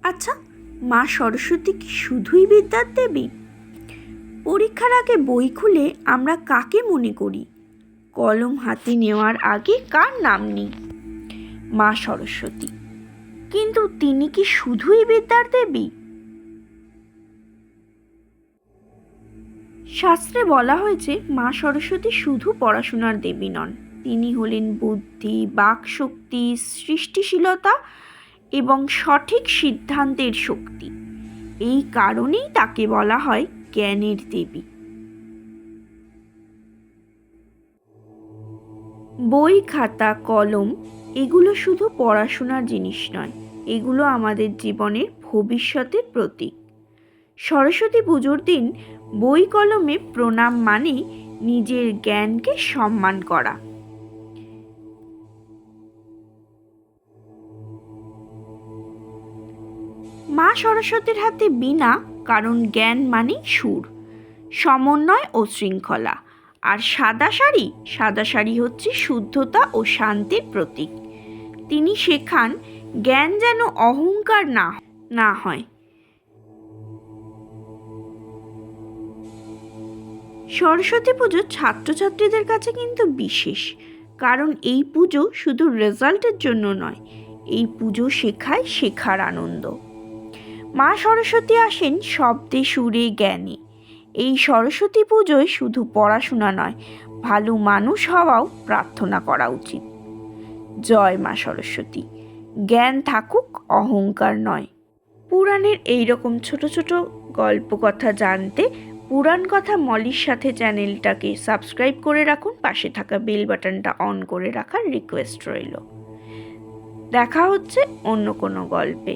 আচ্ছা, মা সরস্বতী কি শুধুই বিদ্যার দেবী? পরীক্ষার আগে বই খুলে আমরা কাকে মনে করি? কলম হাতে নেওয়ার আগে কার নাম নিই? মা সরস্বতী। কিন্তু তিনি কি শুধুই বিদ্যার দেবী? শাস্ত্রে বলা হয়েছে মা সরস্বতী শুধু পড়াশোনার দেবী নন, তিনি হলেন বুদ্ধি, বাকশক্তি, সৃষ্টিশীলতা এবং সঠিক সিদ্ধান্তের শক্তি। এই কারণেই তাকে বলা হয় জ্ঞানের দেবী। বই, খাতা, কলম এগুলো শুধু পড়াশোনার জিনিস নয়, এগুলো আমাদের জীবনের ভবিষ্যতের প্রতীক। সরস্বতী পুজোর দিন বই কলমে প্রণাম মানে নিজের জ্ঞানকে সম্মান করা। মা সরস্বতীর হাতে বীণা, কারণ জ্ঞান মানেই সুর, সমন্বয় ও শৃঙ্খলা। আর সাদা শাড়ি হচ্ছে শুদ্ধতা ও শান্তির প্রতীক। তিনি শেখান জ্ঞান যেন অহংকার না হয়। সরস্বতী পুজো ছাত্রছাত্রীদের কাছে কিন্তু বিশেষ, কারণ এই পুজো শুধু রেজাল্টের জন্য নয়, এই পুজো শেখায় শেখার আনন্দ। মা সরস্বতী আসেন শব্দে, সুরে, জ্ঞানে। এই সরস্বতী পুজোয় শুধু পড়াশোনা নয়, ভালো মানুষ হওয়াও প্রার্থনা করা উচিত। জয় মা সরস্বতী। জ্ঞান থাকুক, অহংকার নয়। পুরাণের এইরকম ছোট ছোট গল্প কথা জানতে পুরাণ কথা মলির সাথে চ্যানেলটাকে সাবস্ক্রাইব করে রাখুন, পাশে থাকা বেল বাটনটা অন করে রাখার রিকোয়েস্ট রইল। দেখা হচ্ছে অন্য কোনো গল্পে।